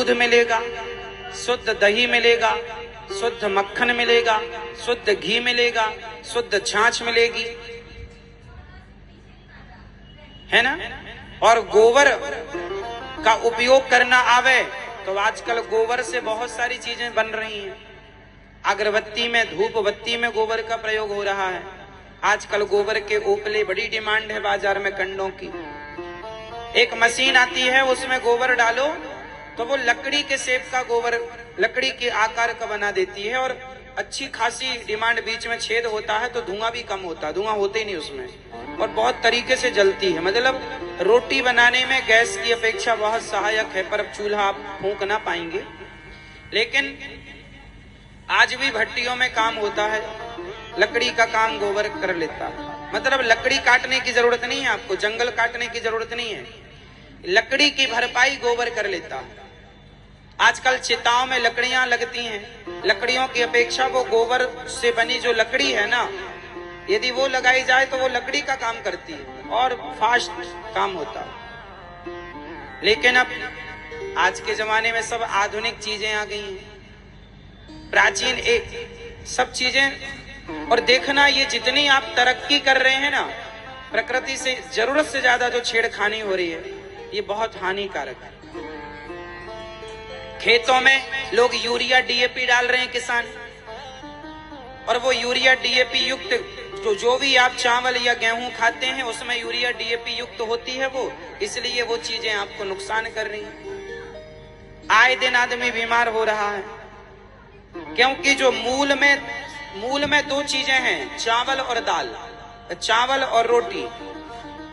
दूध मिलेगा, शुद्ध दही मिलेगा, शुद्ध मक्खन मिलेगा, शुद्ध घी मिलेगा, शुद्ध छाछ मिलेगी, है ना। और गोबर का उपयोग करना आवे तो आजकल गोबर से बहुत सारी चीजें बन रही हैं। अगरबत्ती में, धूप बत्ती में गोबर का प्रयोग हो रहा है। आजकल गोबर के उपले बड़ी डिमांड है बाजार में, कंडों की। एक मशीन आती है, उसमें गोबर डालो तो वो लकड़ी के शेप का गोबर, लकड़ी के आकार का बना देती है और अच्छी खासी डिमांड। बीच में छेद होता है तो धुआं भी कम होता है, धुआं होते ही नहीं उसमें, और बहुत तरीके से जलती है। मतलब रोटी बनाने में गैस की अपेक्षा बहुत सहायक है, पर अब चूल्हा आप फूंक ना पाएंगे। लेकिन आज भी भट्टियों में काम होता है, लकड़ी का काम गोबर कर लेता है। मतलब लकड़ी काटने की जरूरत नहीं है आपको, जंगल काटने की जरूरत नहीं है, लकड़ी की भरपाई गोबर कर लेता है। आजकल चिताओं में लकड़ियां लगती हैं, लकड़ियों की अपेक्षा वो गोबर से बनी जो लकड़ी है ना, यदि वो लगाई जाए तो वो लकड़ी का काम करती है और फास्ट काम होता है। लेकिन अब आज के जमाने में सब आधुनिक चीजें आ गई हैं, प्राचीन एक सब चीजें। और देखना, ये जितनी आप तरक्की कर रहे हैं ना, प्रकृति से जरूरत से ज्यादा जो छेड़खानी हो रही है, ये बहुत हानिकारक है। खेतों में लोग यूरिया डीएपी डाल रहे हैं किसान, और वो यूरिया डीएपी युक्त जो भी आप चावल या गेहूं खाते हैं उसमें यूरिया डीएपी युक्त होती है वो, इसलिए वो चीजें आपको नुकसान कर रही हैं। आए दिन आदमी बीमार हो रहा है, क्योंकि जो मूल में दो चीजें हैं, चावल और दाल, चावल और रोटी।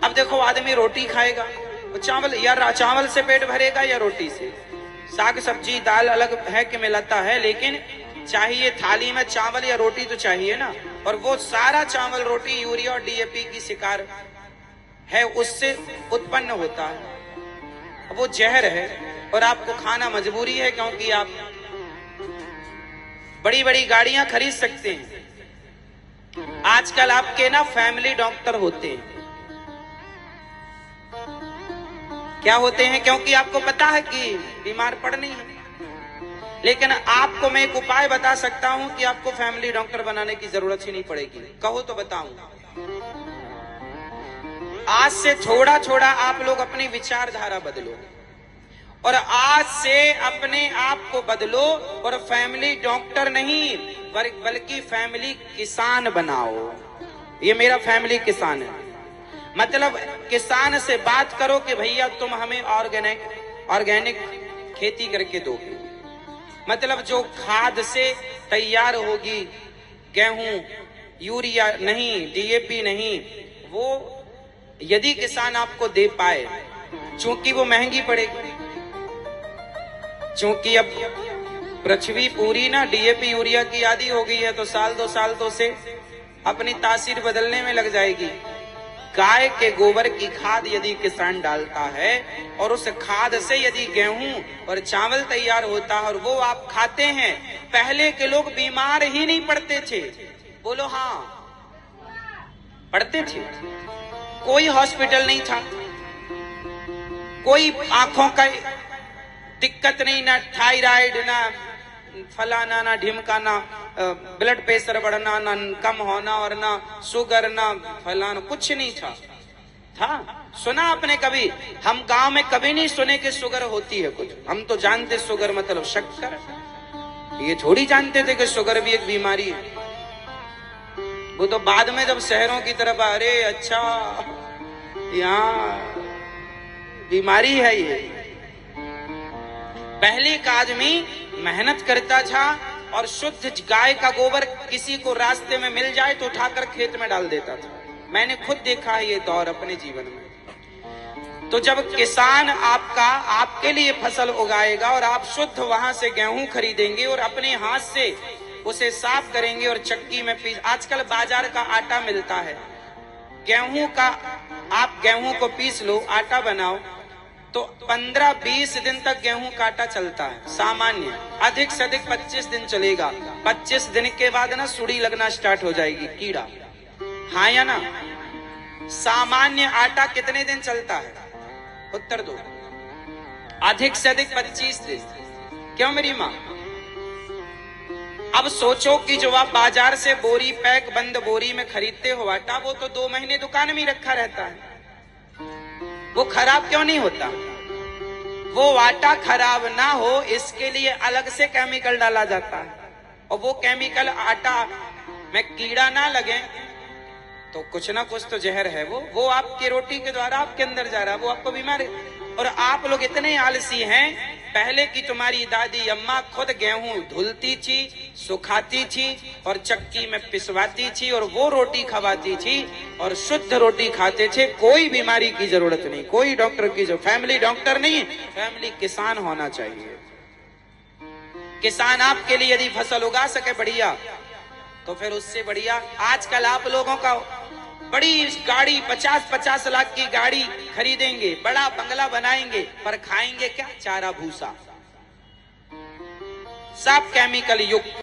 अब देखो, आदमी रोटी खाएगा, चावल या चावल से पेट भरेगा या रोटी से। साग सब्जी दाल अलग है कि मिलाता है, लेकिन चाहिए थाली में चावल या रोटी तो चाहिए ना। और वो सारा चावल रोटी यूरिया और डीएपी की शिकार है, उससे उत्पन्न होता है। वो जहर है और आपको खाना मजबूरी है, क्योंकि आप बड़ी बड़ी गाड़ियां खरीद सकते हैं। आजकल आपके ना फैमिली डॉक्टर होते हैं। क्या होते हैं? क्योंकि आपको पता है कि बीमार पड़नी है। लेकिन आपको मैं एक उपाय बता सकता हूं कि आपको फैमिली डॉक्टर बनाने की जरूरत ही नहीं पड़ेगी। कहो तो बताऊं। आज से थोड़ा थोड़ा आप लोग अपनी विचारधारा बदलो, और आज से अपने आप को बदलो, और फैमिली डॉक्टर नहीं बल्कि फैमिली किसान बनाओ। ये मेरा फैमिली किसान है। मतलब किसान से बात करो कि भैया तुम हमें ऑर्गेनिक खेती करके दो। मतलब जो खाद से तैयार होगी, गेहूं, यूरिया नहीं, डीएपी नहीं, वो यदि किसान आपको दे पाए, चूंकि वो महंगी पड़ेगी, चूंकि अब पृथ्वी पूरी ना डीएपी यूरिया की आदी हो गई है, तो साल 2 साल तो से अपनी तासीर बदलने में लग जाएगी। गाय के गोबर की खाद यदि किसान डालता है और उस खाद से यदि गेहूं और चावल तैयार होता है और वो आप खाते हैं, पहले के लोग बीमार ही नहीं पड़ते थे। बोलो हाँ, पड़ते थे। कोई हॉस्पिटल नहीं था, कोई आंखों का दिक्कत नहीं, ना थायराइड, ना फलाना, ना ढिमकाना, ब्लड प्रेशर बढ़ना, ना कम होना, और ना शुगर, ना फलाना, कुछ नहीं था। सुना आपने कभी? हम गांव में कभी नहीं सुने कि शुगर होती है कुछ। हम तो जानते शुगर मतलब शक्कर, ये थोड़ी जानते थे कि शुगर भी एक बीमारी है। वो तो बाद में जब शहरों की तरफ, अरे अच्छा यहाँ बीमारी है ये। पहले का आदमी मेहनत करता था और शुद्ध गाय का गोबर किसी को रास्ते में मिल जाए तो उठाकर खेत में डाल देता था। मैंने खुद देखा है ये दौर अपने जीवन में। तो जब किसान आपके लिए फसल उगाएगा और आप शुद्ध वहां से गेहूं खरीदेंगे और अपने हाथ से उसे साफ करेंगे और चक्की में पीस। आजकल बाजार का आटा मिलता है, गेहूं का, आप गेहूं को पीस लो, आटा बनाओ, तो 15-20 दिन तक गेहूं का आटा चलता है सामान्य, अधिक से अधिक 25 दिन चलेगा। 25 दिन के बाद ना सुड़ी लगना स्टार्ट हो जाएगी, कीड़ा। हाँ या ना? सामान्य आटा कितने दिन चलता है? उत्तर दो। अधिक से अधिक 25 दिन। क्यों मेरी माँ? अब सोचो कि जो आप बाजार से बोरी पैक बंद बोरी में खरीदते हो आटा, वो तो 2 महीने दुकान में ही रखा रहता है, वो खराब क्यों नहीं होता? वो आटा खराब ना हो इसके लिए अलग से केमिकल डाला जाता है, और वो केमिकल आटा में कीड़ा ना लगे तो कुछ ना कुछ तो जहर है वो आपकी रोटी के द्वारा आपके अंदर जा रहा है, वो आपको बीमार। और आप लोग इतने आलसी हैं, पहले की तुम्हारी दादी अम्मा खुद गेहूं धुलती थी, सुखाती थी और चक्की में पिसवाती थी और वो रोटी खवाती थी और शुद्ध रोटी खाते थे, कोई बीमारी की जरूरत नहीं, कोई डॉक्टर की जो फैमिली डॉक्टर नहीं, फैमिली किसान होना चाहिए। किसान आपके लिए यदि फसल उगा सके बढ़िया, तो फिर उससे बढ़िया आजकल आप लोगों का बड़ी गाड़ी 50-50 लाख की गाड़ी खरीदेंगे, बड़ा बंगला बनाएंगे, पर खाएंगे क्या? चारा भूसा, सब केमिकल युक्त।